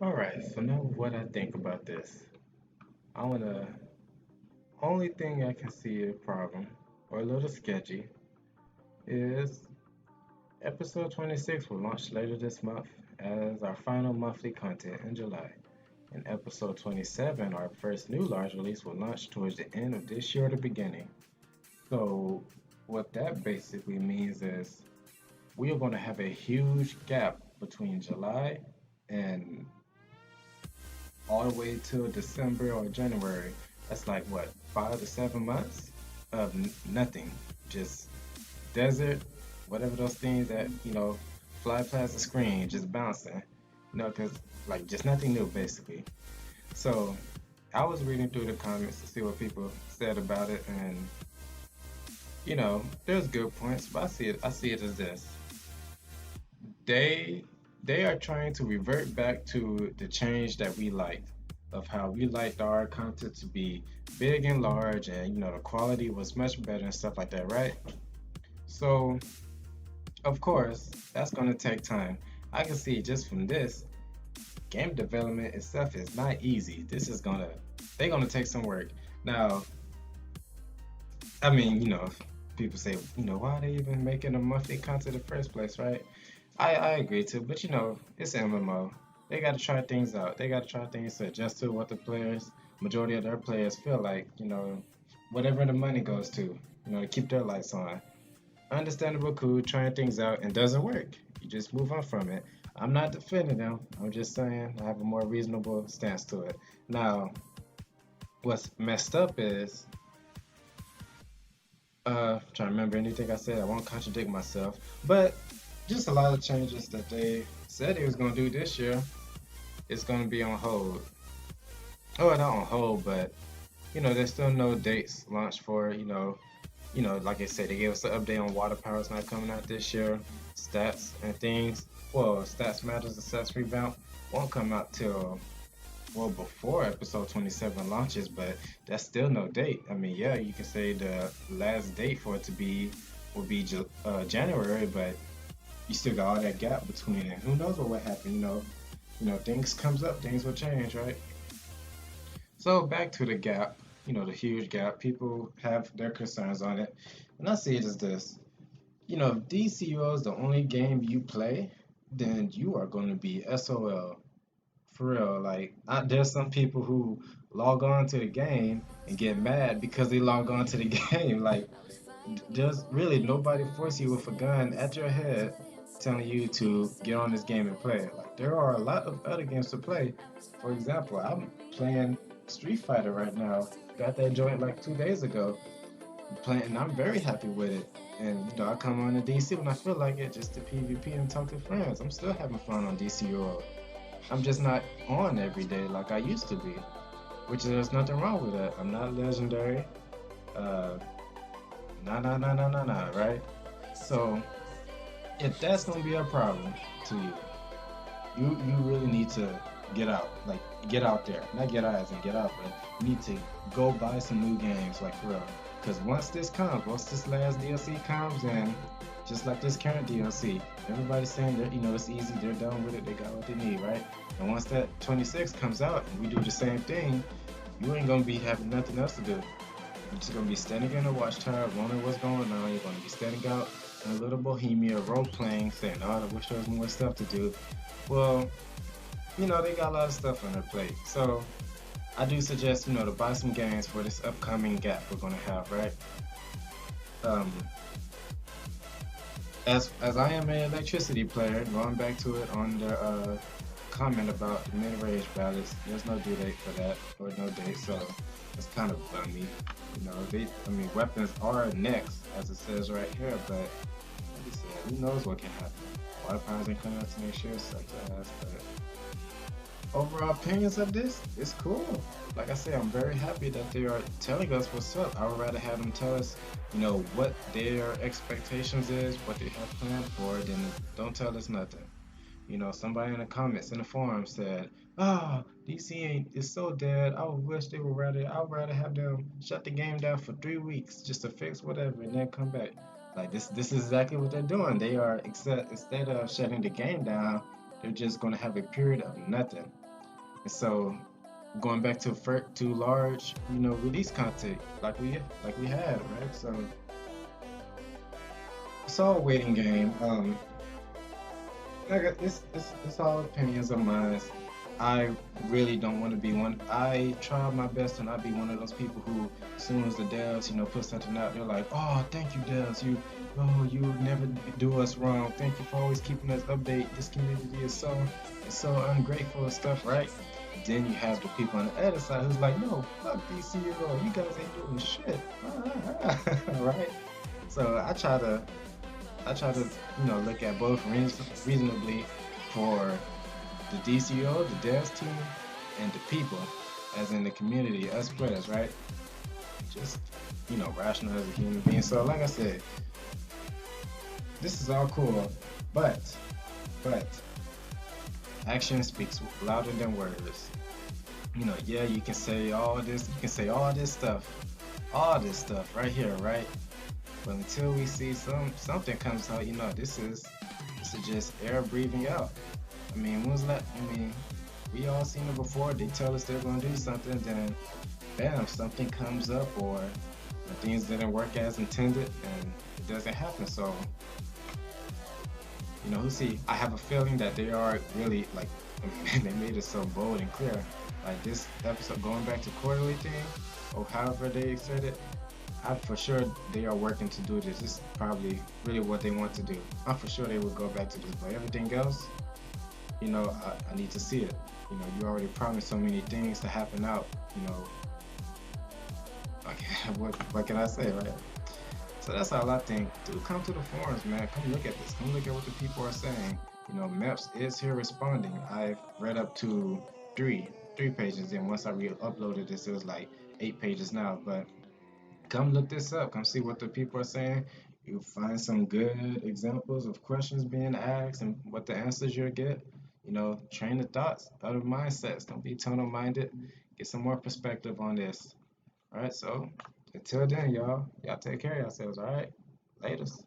Alright, so now what I think about this. I wanna only thing I can see a problem or a little sketchy is episode 26 will launch later this month as our final monthly content in July. And episode 27, our first new large release, will launch towards the end of this year or the beginning. So what that basically means is we are going to have a huge gap between July and all the way till December or January. That's like what, 5 to 7 months of nothing, just desert, whatever those things that fly past the screen, just bouncing, because like just nothing new basically. So I was reading through the comments to see what people said about it, and there's good points, but I see it as this: they they are trying to revert back to the change that we liked, of how we liked our content to be big and large, and the quality was much better and stuff like that, right? So of course that's going to take time. I can see just from this, game development itself is not easy. This is gonna they're gonna take some work. Now, I mean, people say, why are they even making a monthly content in the first place, right? I agree too, but it's MMO. They got to try things out. They got to try things to adjust to what the players, majority of their players feel like, whatever the money goes to keep their lights on. Understandable, cool, trying things out and doesn't work. You just move on from it. I'm not defending them. I'm just saying I have a more reasonable stance to it. Now, what's messed up is trying to remember anything I said. I won't contradict myself, but just a lot of changes that they said they was gonna do this year. It's gonna be on hold. Oh, not on hold, but there's still no dates launched for it. Like I said, they gave us an update on water powers not coming out this year, stats and things. Well, stats matters, the stats revamp won't come out till before episode 27 launches, but that's still no date. I mean, yeah, you can say the last date for it to be will be January, but you still got all that gap between it. Who knows what will happen? Things comes up, things will change, right? So back to the gap. The huge gap. People have their concerns on it, and I see it as this. If DCUO is the only game you play, then you are going to be SOL. For real, like there's some people who log on to the game and get mad because they log on to the game. Like there's really nobody force you with a gun at your head telling you to get on this game and play it. Like there are a lot of other games to play. For example, I'm playing Street Fighter right now. Got that joint like 2 days ago. Playing, and I'm very happy with it. And I come on to DC when I feel like it, just to PvP and talk to friends. I'm still having fun on DCUO. I'm just not on every day like I used to be, which there's nothing wrong with that. I'm not legendary. Uh, nah, right? So if that's gonna be a problem to you, you really need to get out, like get out there, not get out as in get out, but you need to go buy some new games, like for real. Because once this last DLC comes, and just like this current DLC, everybody's saying that it's easy, they're done with it, they got what they need, right? And once that 26 comes out and we do the same thing, you ain't gonna be having nothing else to do. You're just gonna be standing in a watchtower, wondering what's going on. You're gonna be standing out in a little bohemia, role playing, saying, "Oh, I wish there was more stuff to do." Well, they got a lot of stuff on their plate. So I do suggest, to buy some games for this upcoming gap we're gonna have, right? Um, as I am an electricity player, going back to it on the comment about the mid-range ballads, there's no due date for that, or no date, so it's kind of bummy. Weapons are next, as it says right here, but like I said, who knows what can happen? Water powers ain't coming out to make sure, such as, but overall opinions of this, it's cool. Like I say, I'm very happy that they are telling us what's up. I would rather have them tell us, what their expectations is, what they have planned for, than don't tell us nothing. Somebody in the comments in the forum said, "Ah, DC ain't is so dead. I would rather have them shut the game down for 3 weeks just to fix whatever and then come back." Like this is exactly what they're doing. They are, except instead of shutting the game down, they're just gonna have a period of nothing. And so going back to to large, release content like we had, right? So it's all a waiting game. Like it's all opinions of mine. I really don't want to be one. I try my best to not be one of those people who, as soon as the devs, put something out, they're like, "Oh, thank you, devs. You never do us wrong. Thank you for always keeping us update. This community is so ungrateful and stuff, right?" Then you have the people on the other side who's like, "No, fuck these CEO. You guys ain't doing shit." Right? So I try to look at both reasonably for the DCO, the devs team, and the people, as in the community, us players, right? Just rational as a human being. So like I said, this is all cool, but action speaks louder than words. Yeah, you can say all this, all this stuff right here, right? But until we see something comes out, this is just air breathing out. I mean, when was that? I mean, we all seen it before. They tell us they're gonna do something, then bam, something comes up, or things didn't work as intended, and it doesn't happen. So, who see? I have a feeling that they are really like, they made it so bold and clear. Like this episode, going back to quarterly thing, or however they said it, I'm for sure they are working to do this. This is probably really what they want to do. I'm for sure they will go back to this, but everything else, I need to see it. You already promised so many things to happen out. Like, what can I say, right? So that's all I think. Dude, come to the forums, man. Come look at this. Come look at what the people are saying. Meps is here responding. I've read up to three pages, and once I re-uploaded this, it was like 8 pages now. But come look this up. Come see what the people are saying. You'll find some good examples of questions being asked and what the answers you'll get. Train the thoughts, other mindsets. Don't be tunnel minded. Get some more perspective on this. All right, so until then, y'all take care of yourselves. All right, latest.